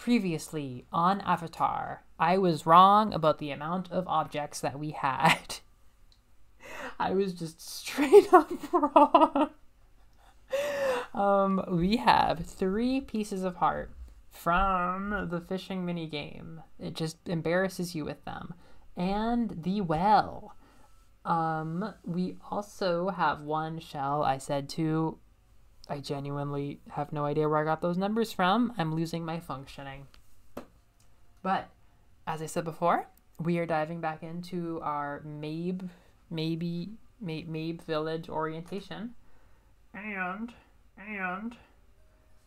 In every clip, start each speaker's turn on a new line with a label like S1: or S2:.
S1: Previously on Avatar, I was wrong about the amount of objects that we had. I was just straight up wrong. We have 3 pieces of heart from the fishing mini game. It just embarrasses you with them. And the well. We also have 1 shell. I said 2. I genuinely have no idea where I got those numbers from. I'm losing my functioning. But, as I said before, we are diving back into our Mabe Village orientation. And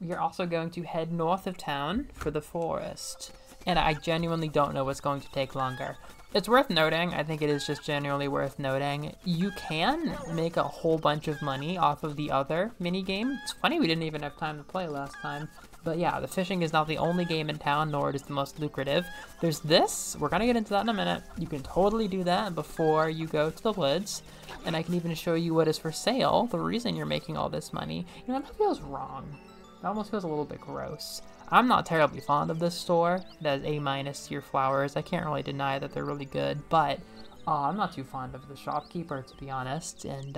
S1: we are also going to head north of town for the forest. And I genuinely don't know what's going to take longer. It's worth noting, I think it is just genuinely worth noting, you can make a whole bunch of money off of the other mini-game. It's funny we didn't even have time to play last time. But yeah, the fishing is not the only game in town, nor it is the most lucrative. There's this, we're gonna get into that in a minute. You can totally do that before you go to the woods. And I can even show you what is for sale, the reason you're making all this money. You know, that feels wrong. It almost feels a little bit gross. I'm not terribly fond of this store. It has A- tier flowers. I can't really deny that they're really good, but I'm not too fond of the shopkeeper, to be honest. And,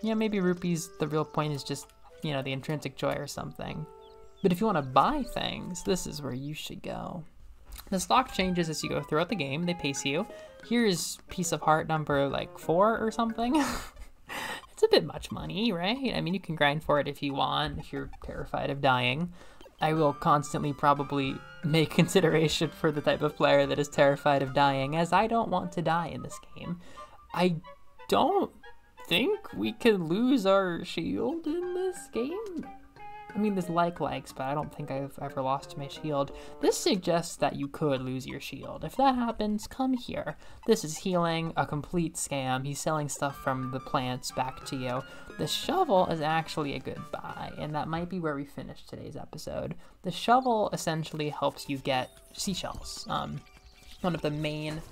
S1: yeah, maybe rupees, the real point is just, you know, the intrinsic joy or something. But if you want to buy things, this is where you should go. The stock changes as you go throughout the game. They pace you. Here's piece of heart number, like, 4 or something. It's a bit much money, right? I mean, you can grind for it if you want, if you're terrified of dying. I will constantly probably make consideration for the type of player that is terrified of dying, as I don't want to die in this game. I don't think we can lose our shield in this game. I mean, there's likes, but I don't think I've ever lost my shield. This suggests that you could lose your shield. If that happens, come here. This is healing, a complete scam. He's selling stuff from the plants back to you. The shovel is actually a good buy, and that might be where we finish today's episode. The shovel essentially helps you get seashells. One of the main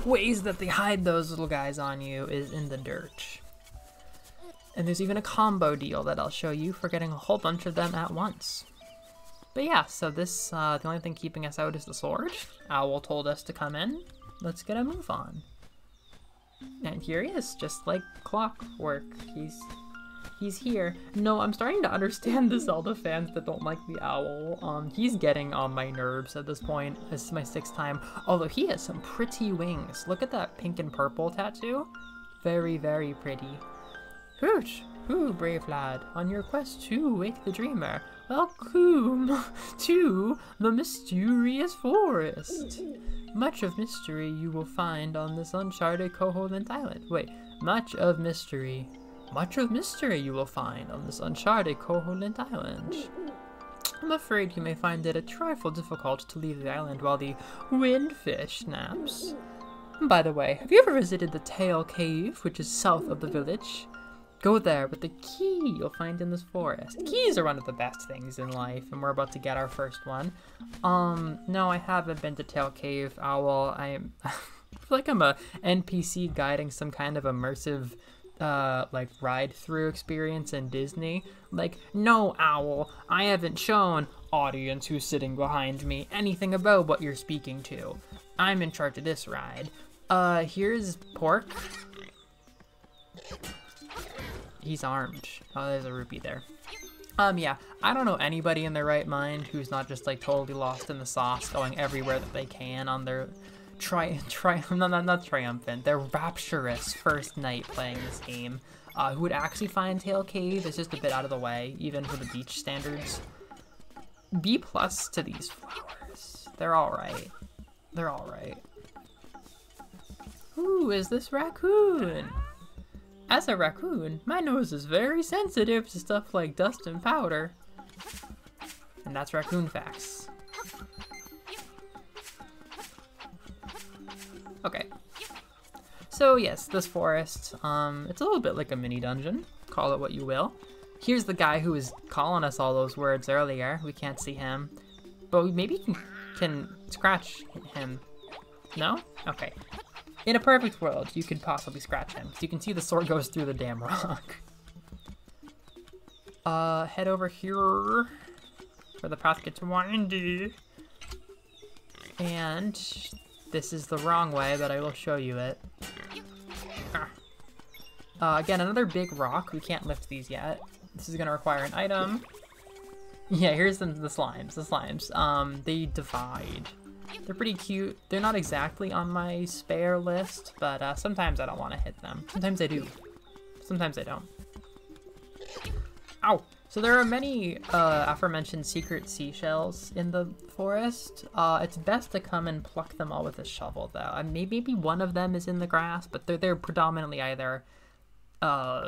S1: ways that they hide those little guys on you is in the dirt. And there's even a combo deal that I'll show you for getting a whole bunch of them at once. But yeah, so this, the only thing keeping us out is the sword. Owl told us to come in. Let's get a move on. And here he is, just like clockwork. He's here. No, I'm starting to understand the Zelda fans that don't like the owl. He's getting on my nerves at this point. This is my 6th time. Although he has some pretty wings. Look at that pink and purple tattoo. Very, very pretty. Hoot! Who, brave lad, on your quest to wake the dreamer, welcome to the mysterious forest. Much of mystery you will find on this uncharted Koholint Island. Wait, much of mystery you will find on this uncharted Koholint Island. I'm afraid you may find it a trifle difficult to leave the island while the windfish naps. By the way, have you ever visited the Tail Cave, which is south of the village? Go there with the key you'll find in this forest. Keys are one of the best things in life, and we're about to get our first one. No, I haven't been to Tail Cave, Owl. I feel like I'm a NPC guiding some kind of immersive, like, ride-through experience in Disney. Like, no, Owl, I haven't shown audience who's sitting behind me anything about what you're speaking to. I'm in charge of this ride. Here's Pork. He's armed. Oh, there's a rupee there. Yeah, I don't know anybody in their right mind who's not just, like, totally lost in the sauce, going everywhere that they can on their not triumphant, their rapturous first night playing this game, who would actually find Tail Cave is just a bit out of the way, even for the beach standards. B+ to these flowers. They're alright. They're alright. Who is this raccoon? As a raccoon, my nose is very sensitive to stuff like dust and powder. And that's raccoon facts. Okay. So yes, this forest, it's a little bit like a mini dungeon. Call it what you will. Here's the guy who was calling us all those words earlier. We can't see him. But we maybe can scratch him. No? Okay. In a perfect world, you could possibly scratch him. So you can see the sword goes through the damn rock. Head over here where the path gets windy. And this is the wrong way, but I will show you it. Again, another big rock. We can't lift these yet. This is gonna require an item. Yeah, here's the slimes. The slimes. They divide. They're pretty cute. They're not exactly on my spare list, but sometimes I don't want to hit them. Sometimes I do. Sometimes I don't. Ow! So there are many aforementioned secret seashells in the forest. It's best to come and pluck them all with a shovel, though. Maybe one of them is in the grass, but they're predominantly either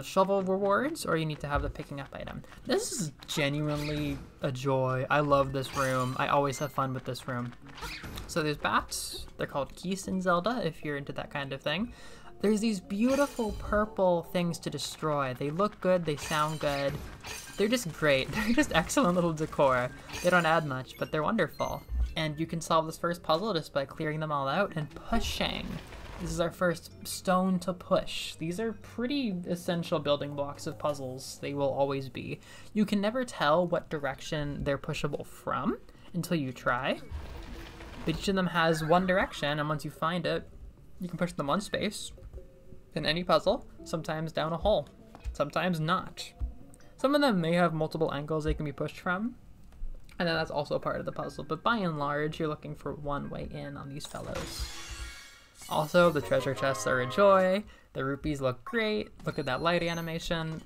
S1: shovel rewards, or you need to have the picking up item. This is genuinely a joy. I love this room. I always have fun with this room. So there's bats. They're called geese in Zelda, if you're into that kind of thing. There's these beautiful purple things to destroy. They look good, they sound good. They're just great. They're just excellent little decor. They don't add much, but they're wonderful. And you can solve this first puzzle just by clearing them all out and pushing. This is our first stone to push. These are pretty essential building blocks of puzzles. They will always be. You can never tell what direction they're pushable from until you try. But each of them has one direction, and once you find it, you can push them one space in any puzzle, sometimes down a hole, sometimes not. Some of them may have multiple angles they can be pushed from, and then that's also part of the puzzle, but by and large, you're looking for one way in on these fellows. Also, the treasure chests are a joy. The rupees look great. Look at that light animation.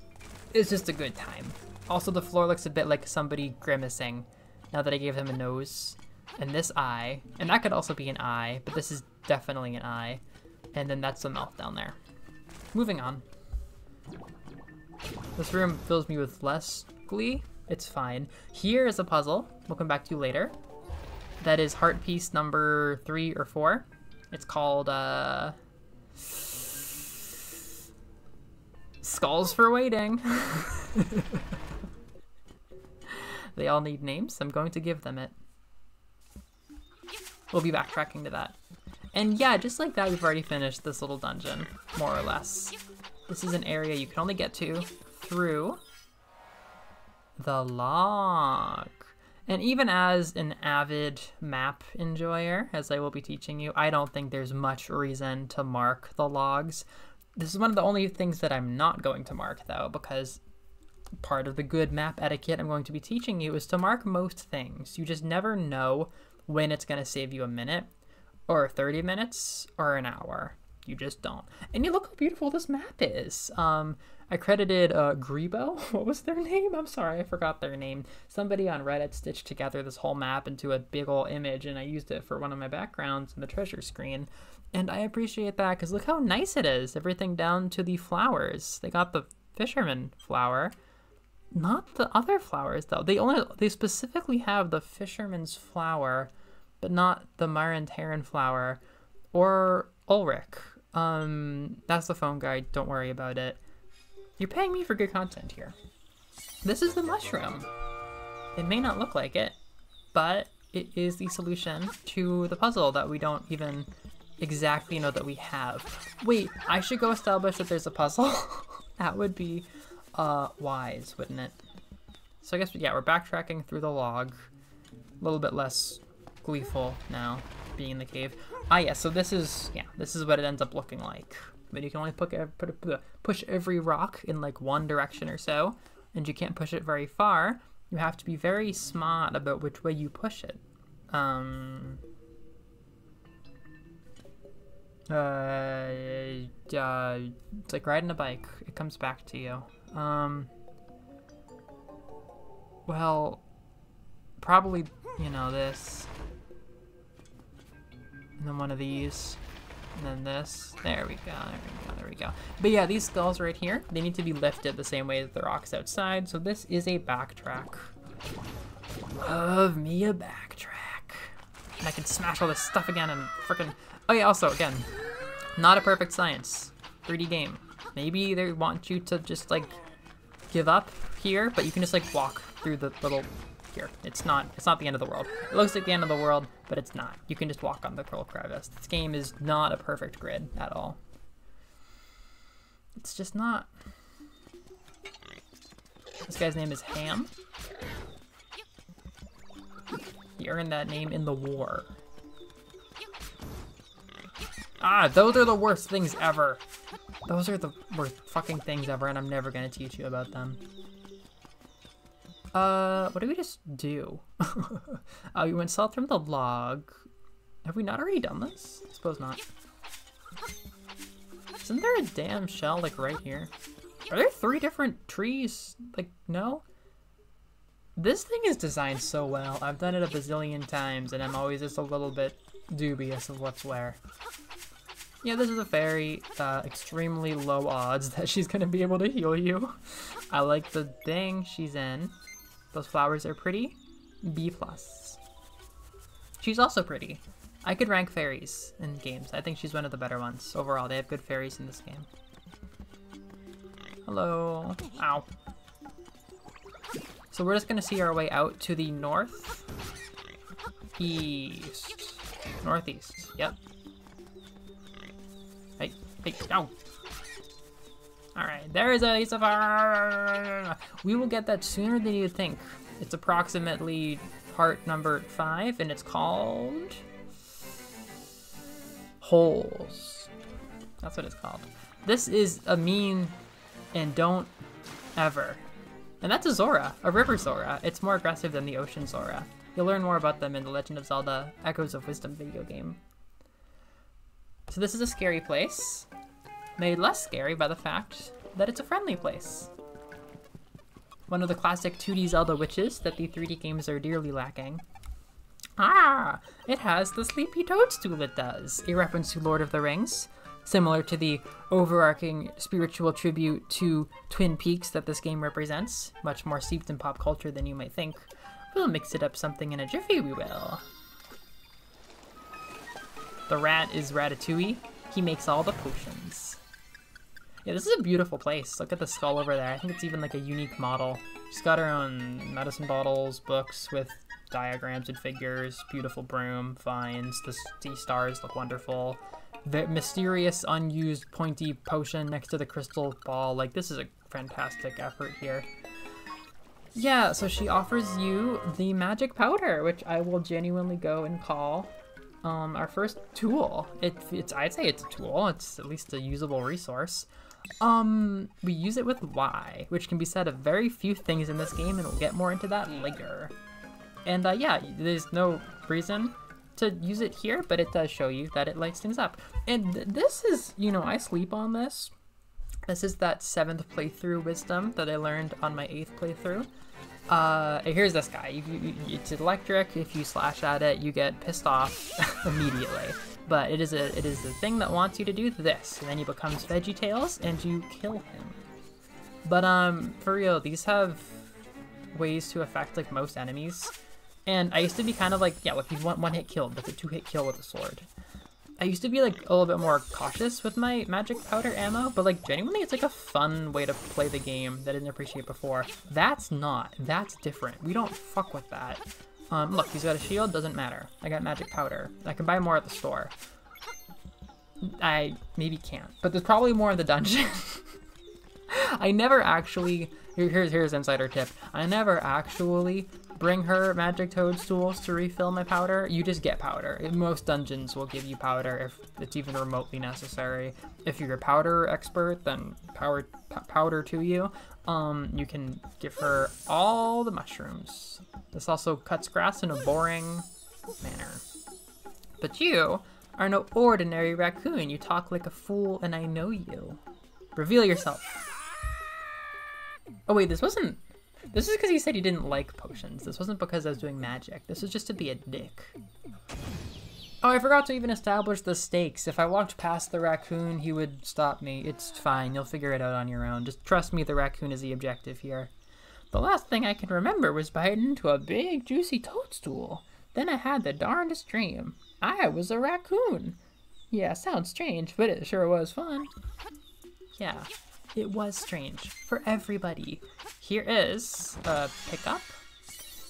S1: It's just a good time. Also, the floor looks a bit like somebody grimacing now that I gave them a nose. And this eye, and that could also be an eye, but this is definitely an eye. And then that's the mouth down there. Moving on. This room fills me with less glee. It's fine. Here is a puzzle we'll come back to later. That is heart piece number 3 or 4. It's called, Skulls for Waiting. They all need names. I'm going to give them it. We'll be backtracking to that. And yeah, just like that, we've already finished this little dungeon, more or less. This is an area you can only get to through the log. And even as an avid map enjoyer, as I will be teaching you, I don't think there's much reason to mark the logs. This is one of the only things that I'm not going to mark, though, because part of the good map etiquette I'm going to be teaching you is to mark most things. You just never know when it's going to save you a minute, or 30 minutes, or an hour. You just don't. And you look how beautiful this map is. I credited Grebo. What was their name? I'm sorry, I forgot their name. Somebody on Reddit stitched together this whole map into a big ol' image, and I used it for one of my backgrounds in the treasure screen. And I appreciate that, because look how nice it is. Everything down to the flowers. They got the fisherman flower. Not the other flowers, though. They specifically have the fisherman's flower, but not the Marantaran flower or Ulrich. That's the phone guide. Don't worry about it. You're paying me for good content here. This is the mushroom. It may not look like it, but it is the solution to the puzzle that we don't even exactly know that we have. Wait, I should go establish that there's a puzzle? That would be wise, wouldn't it? So I guess, yeah, we're backtracking through the log. A little bit less gleeful now, being in the cave. Ah, yeah, so this is what it ends up looking like. But you can only push every rock in like one direction or so, and you can't push it very far. You have to be very smart about which way you push it. It's like riding a bike. It comes back to you. Well, probably, you know, this. And then one of these. And then this. There we go, there we go. But yeah, these skulls right here, they need to be lifted the same way as the rocks outside. So this is a backtrack. Love me a backtrack. And I can smash all this stuff again and frickin'... Oh yeah, also, again, not a perfect science. 3D game. Maybe they want you to just, like, give up here, but you can just, like, walk through the little... Here. It's not the end of the world. It looks like the end of the world, but it's not. You can just walk on the pearl crevice. This game is not a perfect grid at all. It's just not. This guy's name is Ham. He earned that name in the war. Ah, those are the worst things ever. Those are the worst fucking things ever, and I'm never gonna teach you about them. What did we just do? Oh, we went south from the log. Have we not already done this? I suppose not. Isn't there a damn shell, like, right here? Are there 3 different trees? Like, no? This thing is designed so well. I've done it a bazillion times, and I'm always just a little bit dubious of what's where. Yeah, this is a fairy. Extremely low odds that she's gonna be able to heal you. I like the thing she's in. Those flowers are pretty. B+. She's also pretty. I could rank fairies in games. I think she's one of the better ones. Overall, they have good fairies in this game. Hello. Ow. So we're just gonna see our way out to the north. East. Northeast. Yep. Hey, hey, ow. Alright, there is a safari. We will get that sooner than you'd think. It's approximately part number 5, and it's called Holes. That's what it's called. This is a mean and don't ever. And that's a Zora, a river Zora. It's more aggressive than the ocean Zora. You'll learn more about them in the Legend of Zelda Echoes of Wisdom video game. So this is a scary place, made less scary by the fact that it's a friendly place. One of the classic 2D Zelda witches that the 3D games are dearly lacking. Ah, it has the sleepy toadstool it does, a reference to Lord of the Rings, similar to the overarching spiritual tribute to Twin Peaks that this game represents, much more steeped in pop culture than you might think. We'll mix it up something in a jiffy, we will. The rat is Ratatouille. He makes all the potions. Yeah, this is a beautiful place. Look at the skull over there. I think it's even like a unique model. She's got her own medicine bottles, books with diagrams and figures, beautiful broom, vines, the sea stars look wonderful. The mysterious, unused, pointy potion next to the crystal ball. Like, this is a fantastic effort here. Yeah, so she offers you the magic powder, which I will genuinely go and call our first tool. I'd say it's a tool. It's at least a usable resource. We use it with Y, which can be said of very few things in this game, and we'll get more into that later. And yeah, there's no reason to use it here, but it does show you that it lights things up. And this is, you know, I sleep on this. This is that 7th playthrough wisdom that I learned on my 8th playthrough. Here's this guy. It's electric. If you slash at it, you get pissed off immediately. But it is a thing that wants you to do this, and then he becomes VeggieTales, and you kill him. But for real, these have ways to affect like most enemies. And I used to be kind of like, yeah, look, he's one hit killed, but a 2-hit kill with a sword. I used to be like a little bit more cautious with my magic powder ammo, but like genuinely it's like a fun way to play the game that I didn't appreciate before. That's different. We don't fuck with that. Look, he's got a shield, doesn't matter. I got magic powder. I can buy more at the store. I maybe can't, but there's probably more in the dungeon. I never actually, here's insider tip. I never actually bring her magic toadstools to refill my powder. You just get powder. Most dungeons will give you powder if it's even remotely necessary. If you're a powder expert, then powder to you. You can give her all the mushrooms. This also cuts grass in a boring manner. But you are no ordinary raccoon. You talk like a fool, and I know you. Reveal yourself. Oh wait, this is because he said he didn't like potions. This wasn't because I was doing magic. This was just to be a dick. Oh, I forgot to even establish the stakes. If I walked past the raccoon, he would stop me. It's fine. You'll figure it out on your own. Just trust me, the raccoon is the objective here. The last thing I can remember was biting into a big, juicy toadstool. Then I had the darndest dream. I was a raccoon. Yeah, sounds strange, but it sure was fun. Yeah. It was strange for everybody. Here is a pickup.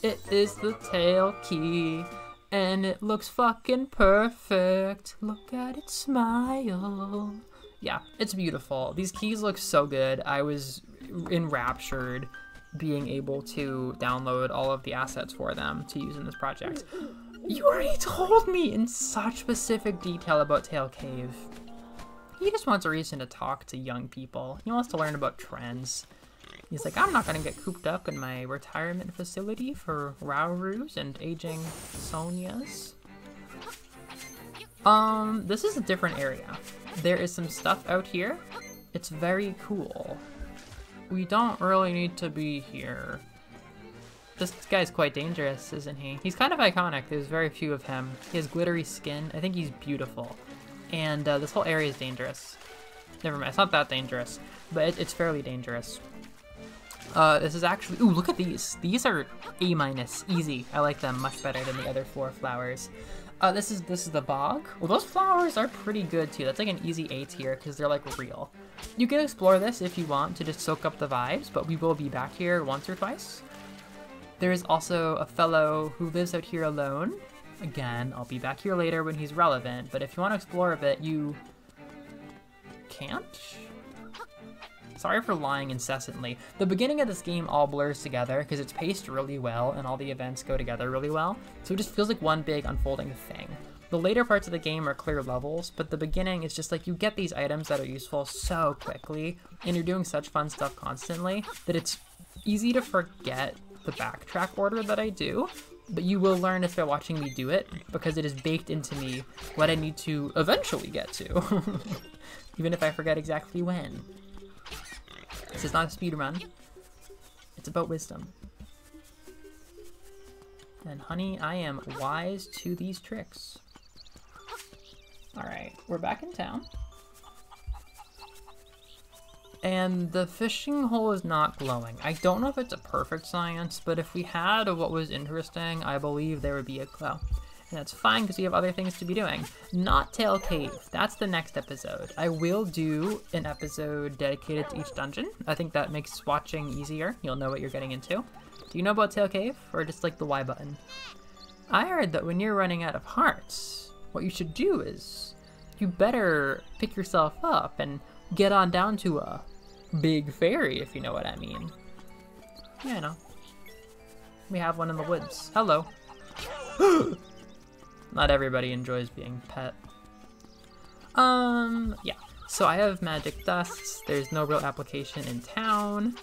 S1: It is the tail key, and it looks fucking perfect. Look at it smile. Yeah, it's beautiful. These keys look so good. I was enraptured being able to download all of the assets for them to use in this project. You already told me in such specific detail about Tail Cave. He just wants a reason to talk to young people. He wants to learn about trends. He's like, I'm not gonna get cooped up in my retirement facility for Raurus and aging Sonias. This is a different area. There is some stuff out here. It's very cool. We don't really need to be here. This guy's quite dangerous, isn't he? He's kind of iconic. There's very few of him. He has glittery skin. I think he's beautiful. And this whole area is dangerous. Never mind, it's not that dangerous, but it's fairly dangerous. This is actually, ooh, look at these. These are A-, easy. I like them much better than the other 4 flowers. This is the bog. Well, those flowers are pretty good too. That's like an easy A tier because they're like real. You can explore this if you want to just soak up the vibes, but we will be back here once or twice. There is also a fellow who lives out here alone. Again, I'll be back here later when he's relevant, but if you want to explore a bit, you can't? Sorry for lying incessantly. The beginning of this game all blurs together because it's paced really well and all the events go together really well, so it just feels like one big unfolding thing. The later parts of the game are clear levels, but the beginning is just like you get these items that are useful so quickly, and you're doing such fun stuff constantly that it's easy to forget the backtrack order that I do, but you will learn if you're watching me do it because it is baked into me what I need to eventually get to, even if I forget exactly when. This is not a speed run. It's about wisdom. And honey, I am wise to these tricks. Alright, we're back in town. And the fishing hole is not glowing. I don't know if it's a perfect science, but if we had what was interesting, I believe there would be a glow. And that's fine because we have other things to be doing. Not Tail Cave. That's the next episode. I will do an episode dedicated to each dungeon. I think that makes watching easier. You'll know what you're getting into. Do you know about Tail Cave? Or just like the Y button? I heard that when you're running out of hearts, what you should do is you better pick yourself up and get on down to a big fairy, if you know what I mean. Yeah, I know. We have one in the woods. Hello. Not everybody enjoys being pet. Yeah. So I have magic dusts. There's no real application in town.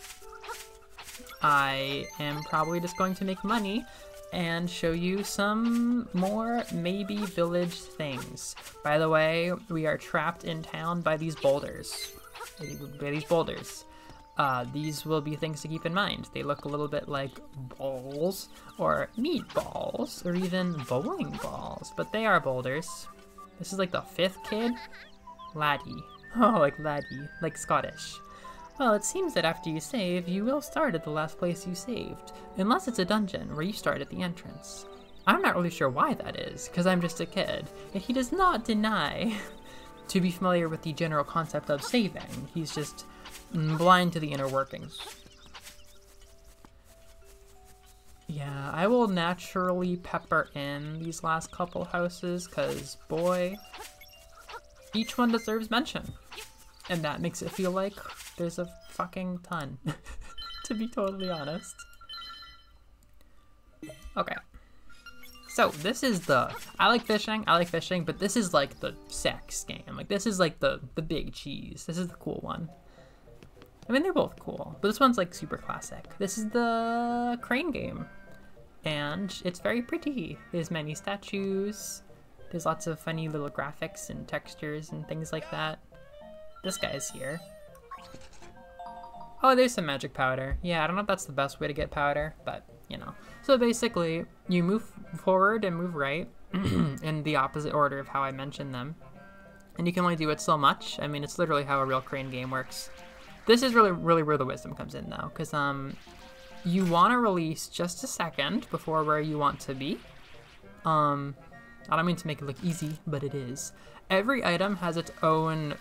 S1: I am probably just going to make money and show you some more maybe village things. By the way, we are trapped in town by these boulders. These will be things to keep in mind. They look a little bit like balls, or meatballs, or even bowling balls, but they are boulders. This is like the 5th kid? Laddie. Oh, like laddie, like Scottish. Well, it seems that after you save, you will start at the last place you saved, unless it's a dungeon where you start at the entrance. I'm not really sure why that is, because I'm just a kid, and he does not deny to be familiar with the general concept of saving. He's just blind to the inner workings. Yeah, I will naturally pepper in these last couple houses because, boy, each one deserves mention. And that makes it feel like there's a fucking ton, to be totally honest. Okay. So this is I like fishing, but this is like the sex game. Like this is like the big cheese. This is the cool one. I mean, they're both cool, but this one's like super classic. This is the crane game, and it's very pretty. There's many statues. There's lots of funny little graphics and textures and things like that. This guy's here. Oh, there's some magic powder. Yeah, I don't know if that's the best way to get powder, but you know. So basically, you move forward and move right in the opposite order of how I mentioned them. And you can only do it so much. I mean, it's literally how a real crane game works. This is really where the wisdom comes in though, because you want to release just a second before where you want to be. I don't mean to make it look easy, but it is. Every item has its own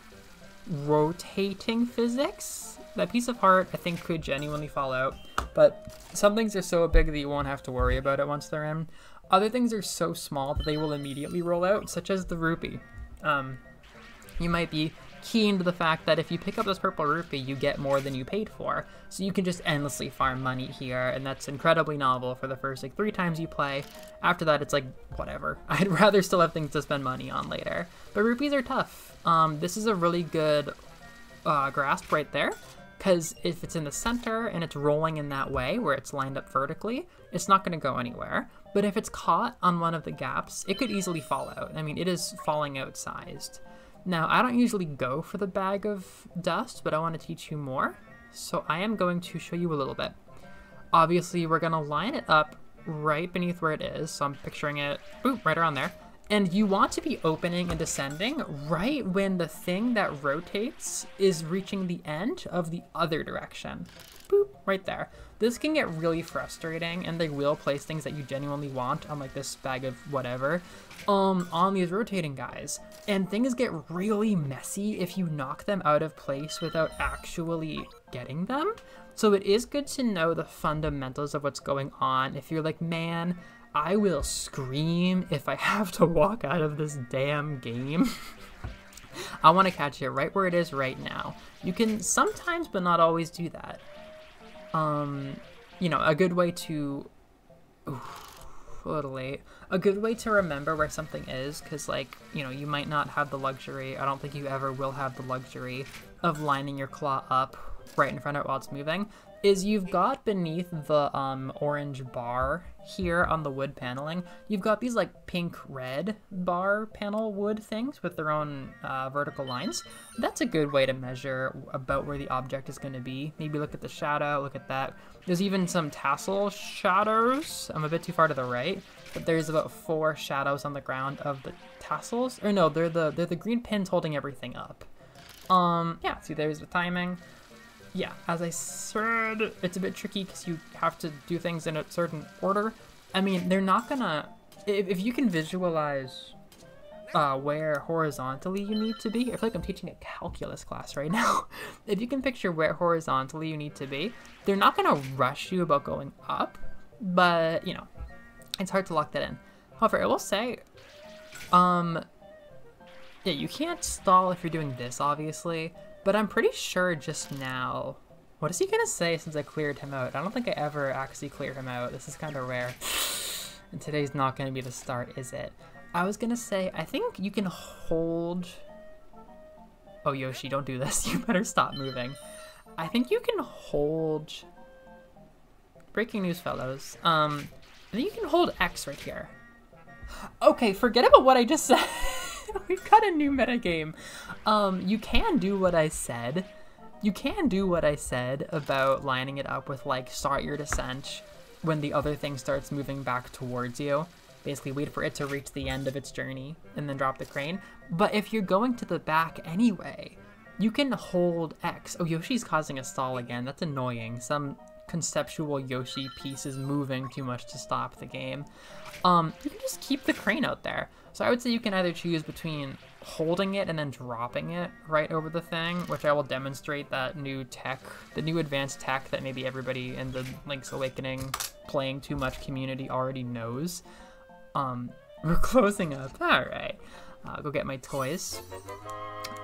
S1: rotating physics. That piece of heart I think could genuinely fall out, but some things are so big that you won't have to worry about it once they're in. Other things are so small that they will immediately roll out, such as the rupee. You might be key into the fact that if you pick up this purple rupee, you get more than you paid for. So you can just endlessly farm money here, and that's incredibly novel for the first like 3 times you play. After that, it's like, whatever. I'd rather still have things to spend money on later. But rupees are tough. This is a really good grasp right there, because if it's in the center and it's rolling in that way where it's lined up vertically, it's not going to go anywhere. But if it's caught on one of the gaps, it could easily fall out. I mean, it is falling out sized. Now, I don't usually go for the bag of dust, but I want to teach you more. So I am going to show you a little bit. Obviously, we're going to line it up right beneath where it is. So I'm picturing it, boop, right around there. And you want to be opening and descending right when the thing that rotates is reaching the end of the other direction. Boop, right there. This can get really frustrating, and they will place things that you genuinely want on like this bag of whatever on these rotating guys. And things get really messy if you knock them out of place without actually getting them. So it is good to know the fundamentals of what's going on. If you're like, man, I will scream if I have to walk out of this damn game. I want to catch it right where it is right now. You can sometimes, but not always do that. You know, a good way to... Oof, a little late. A good way to remember where something is, because, like, you know, you might not have the luxury, I don't think you ever will have the luxury of lining your claw up right in front of it while it's moving, is you've got beneath the orange bar here on the wood paneling, you've got these like pink-red bar panel wood things with their own vertical lines. That's a good way to measure about where the object is going to be. Maybe look at the shadow, look at that. There's even some tassel shadows. I'm a bit too far to the right, but there's about 4 shadows on the ground of the tassels. Or no, they're the green pins holding everything up. Yeah, see, there's the timing. Yeah, as I said, it's a bit tricky because you have to do things in a certain order. I mean, they're not gonna... If you can visualize where horizontally you need to be... I feel like I'm teaching a calculus class right now. If you can picture where horizontally you need to be, they're not gonna rush you about going up, but, you know, it's hard to lock that in. However, I will say, yeah, you can't stall if you're doing this, obviously. But I'm pretty sure just now... What is he gonna say since I cleared him out? I don't think I ever actually cleared him out. This is kind of rare. And today's not gonna be the start, is it? I was gonna say, I think you can hold... Oh, Yoshi, don't do this. You better stop moving. I think you can hold... Breaking news, fellows. I think you can hold X right here. Okay, forget about what I just said. We've got a new metagame. You can do what I said. You can do what I said about lining it up with, like, start your descent when the other thing starts moving back towards you. Basically, wait for it to reach the end of its journey and then drop the crane. But if you're going to the back anyway, you can hold X. Oh, Yoshi's causing a stall again. That's annoying. Some conceptual Yoshi piece is moving too much to stop the game. You can just keep the crane out there. So I would say you can either choose between holding it and then dropping it right over the thing, which I will demonstrate that new tech, the new advanced tech that maybe everybody in the Link's Awakening playing too much community already knows. We're closing up. All right. Go get my toys.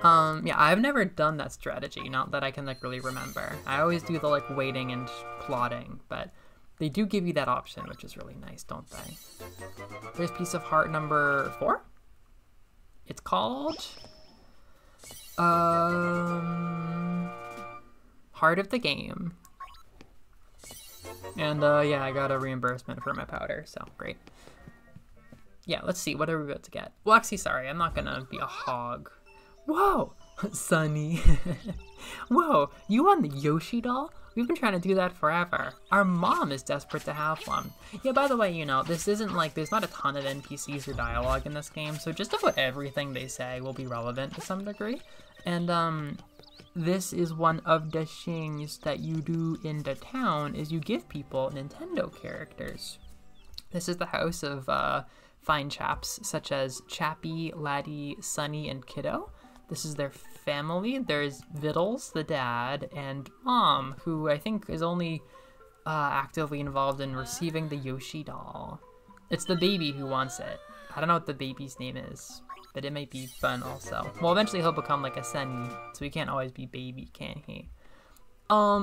S1: Yeah, I've never done that strategy, not that I can like really remember. I always do the like waiting and plotting, but they do give you that option, which is really nice, don't they? There's piece of heart number 4. It's called Heart of the Game. And yeah, I got a reimbursement for my powder, so great. Yeah, let's see, what are we about to get? Well, actually, sorry, I'm not gonna be a hog. Whoa, Sunny. Whoa, you want the Yoshi doll? We've been trying to do that forever. Our mom is desperate to have one. Yeah, by the way, you know, this isn't like, there's not a ton of NPCs or dialogue in this game, so just about everything they say will be relevant to some degree. And, this is one of the things that you do in the town, is you give people Nintendo characters. This is the house of, fine chaps, such as Chappy, Laddie, Sunny, and Kiddo. This is their family. There's Vittles, the dad, and Mom, who I think is only actively involved in receiving the Yoshi doll. It's the baby who wants it. I don't know what the baby's name is. but it might be fun also. Well, eventually he'll become like a Senni, so he can't always be baby, can he?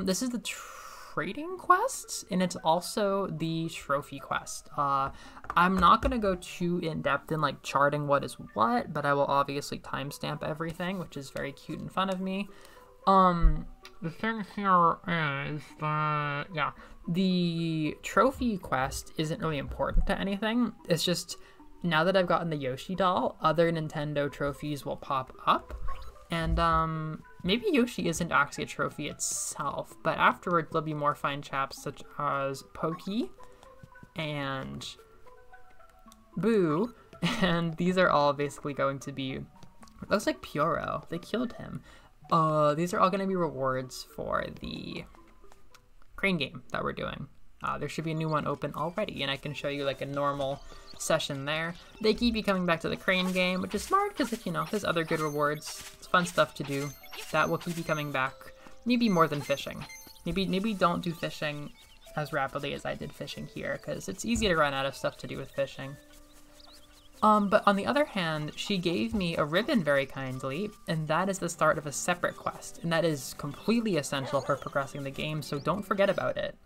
S1: This is the trading quest, and it's also the trophy quest. I'm not gonna go too in-depth in like charting what is what, but I will obviously timestamp everything, which is very cute and fun of me. The thing here is that, yeah, the trophy quest isn't really important to anything. It's just, now that I've gotten the Yoshi doll, other Nintendo trophies will pop up. And, maybe Yoshi isn't actually a trophy itself, but afterwards there'll be more fine chaps such as Pokey and Boo, and these are all basically going to be, it looks like Pyoro, they killed him. These are all going to be rewards for the crane game that we're doing. There should be a new one open already, and I can show you like a normal session there. They keep you coming back to the crane game, which is smart because, you know, there's other good rewards. It's fun stuff to do. That will keep you coming back. Maybe more than fishing. Maybe don't do fishing as rapidly as I did fishing here, because it's easy to run out of stuff to do with fishing. But on the other hand, she gave me a ribbon very kindly, and that is the start of a separate quest, and that is completely essential for progressing the game, so don't forget about it.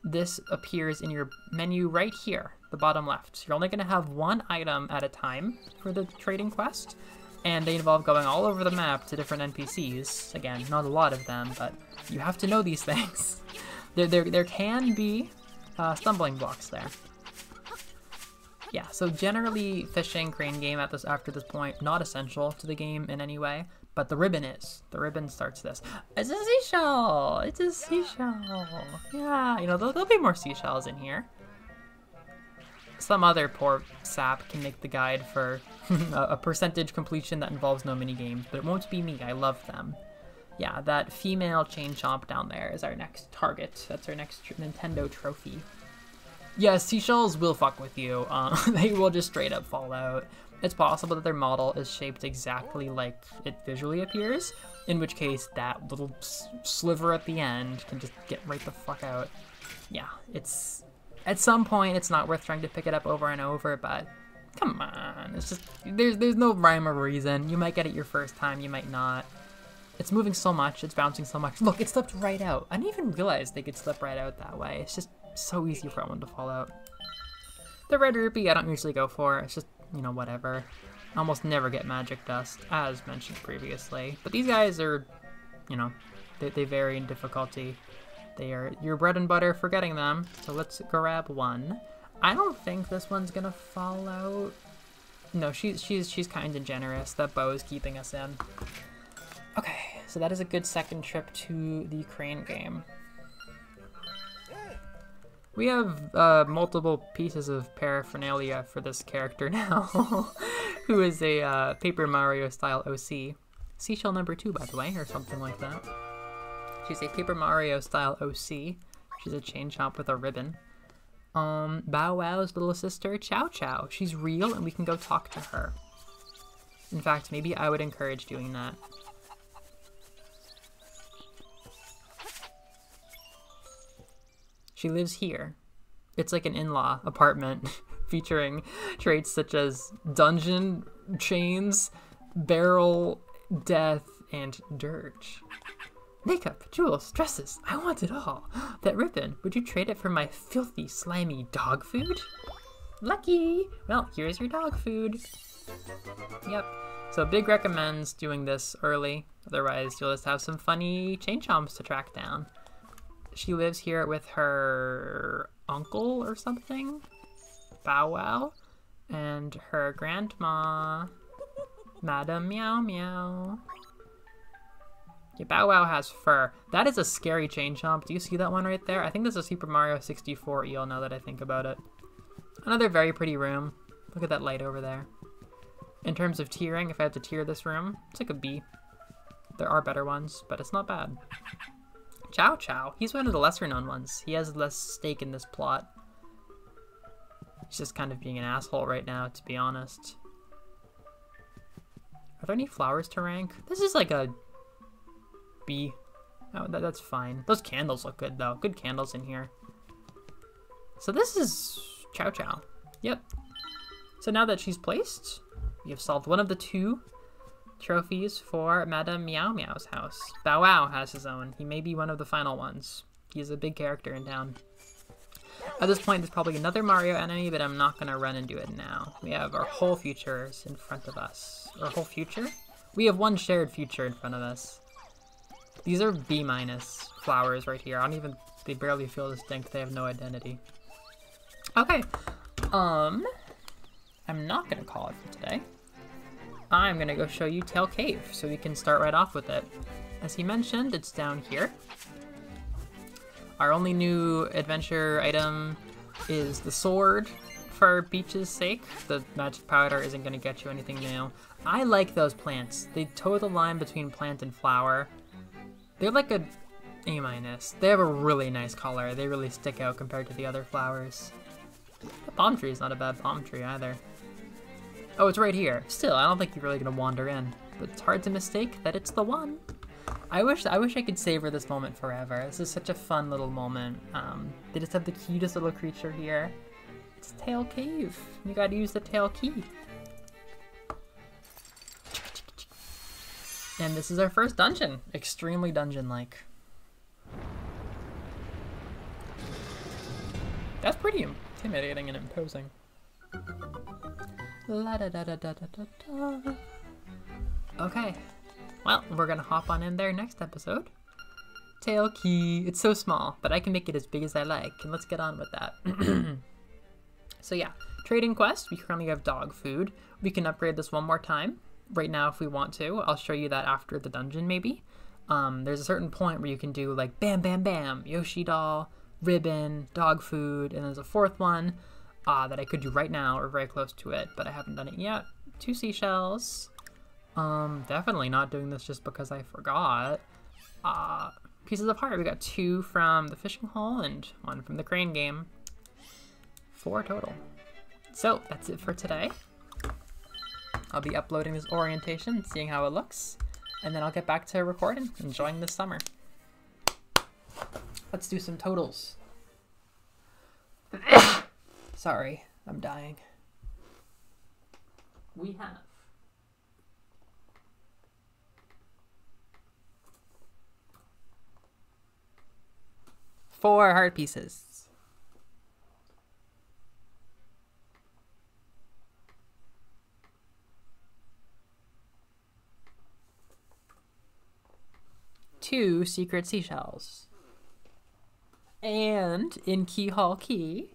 S1: This appears in your menu right here, the bottom left. You're only going to have one item at a time for the trading quest, and they involve going all over the map to different NPCs. Again, not a lot of them, but you have to know these things. There can be stumbling blocks there. Yeah, so generally fishing, crane game after this point, not essential to the game in any way, but the ribbon is. The ribbon starts this. It's a seashell! It's a seashell! Yeah, you know, there'll be more seashells in here. Some other poor sap can make the guide for a percentage completion that involves no mini games, but it won't be me. I love them. Yeah, that female chain chomp down there is our next target. That's our next Nintendo trophy. Yeah, seashells will fuck with you. They will just straight up fall out. It's possible that their model is shaped exactly like it visually appears, in which case that little sliver at the end can just get right the fuck out. Yeah, it's... At some point, it's not worth trying to pick it up over and over, but come on. It's just... There's no rhyme or reason. You might get it your first time, you might not. It's moving so much, it's bouncing so much. Look, it slipped right out. I didn't even realize they could slip right out that way. It's just so easy for one to fall out. The red rupee I don't usually go for. It's just, you know, whatever. I almost never get magic dust, as mentioned previously. But these guys are, you know, they vary in difficulty. They are your bread and butter for getting them. So let's grab one. I don't think this one's gonna fall out. No, she's kind and generous. That bow is keeping us in. Okay, so that is a good second trip to the crane game. We have multiple pieces of paraphernalia for this character now, who is a Paper Mario style OC. Seashell number 2, by the way, or something like that. She's a Paper Mario style OC. She's a chain chomp with a ribbon. Bow Wow's little sister, CiaoCiao. She's real and we can go talk to her. In fact, maybe I would encourage doing that. She lives here. It's like an in-law apartment featuring traits such as dungeon, chains, barrel, death, and dirge. Makeup, jewels, dresses, I want it all. That ribbon, would you trade it for my filthy, slimy dog food? Lucky! Well, here's your dog food. Yep. So Big recommends doing this early, otherwise you'll just have some funny chain chomps to track down. She lives here with her uncle or something, Bow Wow, and her grandma, Madam Meow Meow. Yeah, Bow Wow has fur. That is a scary chain chomp. Do you see that one right there? I think this is Super Mario 64 eel now that I think about it. Another very pretty room. Look at that light over there. In terms of tiering, if I had to tier this room, it's like a B. There are better ones, but it's not bad. CiaoCiao, he's one of the lesser known ones. He has less stake in this plot. He's just kind of being an asshole right now, to be honest. Are there any flowers to rank? This is like a B. Oh, that's fine. Those candles look good though. Good candles in here. So this is CiaoCiao. Yep. So now that she's placed, We have solved one of the 2 trophies for Madame Meow Meow's house. Bow Wow has his own. He may be one of the final ones. He's a big character in town. At this point, there's probably another Mario enemy, but I'm not going to run and do it now. We have our whole futures in front of us. Our whole future? We have one shared future in front of us. These are B- flowers right here. They barely feel distinct. They have no identity. Okay. I'm not going to call it for today. I'm going to go show you Tail Cave, so we can start right off with it. As he mentioned, it's down here. Our only new adventure item is the sword for Peach's sake. The magic powder isn't going to get you anything new. I like those plants. They toe the line between plant and flower. They're like a A-. They have a really nice color. They really stick out compared to the other flowers. The palm tree is not a bad palm tree either. Oh, it's right here. Still, I don't think you're really going to wander in. But it's hard to mistake that it's the one. I wish I could savor this moment forever. This is such a fun little moment. They just have the cutest little creature here. It's Tail Cave. You gotta use the tail key. And this is our first dungeon. Extremely dungeon-like. That's pretty intimidating and imposing. La da da da da da da da. Okay. Well, we're gonna hop on in there next episode. Tail key. It's so small, but I can make it as big as I like, and let's get on with that. So yeah, trading quest. We currently have dog food. We can upgrade this one more time right now if we want to. I'll show you that after the dungeon maybe. There's a certain point where you can do like bam, bam, bam, Yoshi doll, ribbon, dog food, and there's a 4th one that I could do right now or very close to it, but I haven't done it yet. 2 seashells. Definitely not doing this just because I forgot. Pieces of heart. We got 2 from the fishing hole and 1 from the crane game. 4 total. So that's it for today. I'll be uploading this orientation, seeing how it looks, and then I'll get back to recording, enjoying this summer. Let's do some totals. Sorry, I'm dying. We have 4 heart pieces. 2 secret seashells. And in Key Hall Key,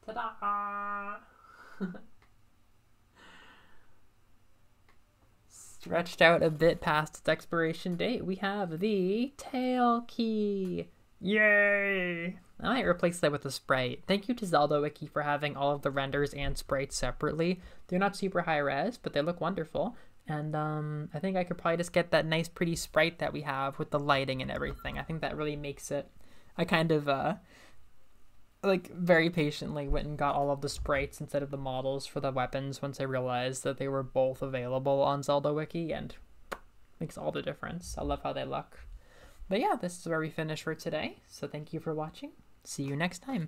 S1: ta-da! Stretched out a bit past its expiration date, we have the tail key. Yay! I might replace that with a sprite. Thank you to Zelda Wiki for having all of the renders and sprites separately. They're not super high res, but they look wonderful. And I think I could probably just get that nice pretty sprite that we have with the lighting and everything. I think that really makes it. I kind of like very patiently went and got all of the sprites instead of the models for the weapons once I realized that they were both available on Zelda Wiki, and makes all the difference. I love how they look. But yeah, this is where we finish for today. So thank you for watching. See you next time.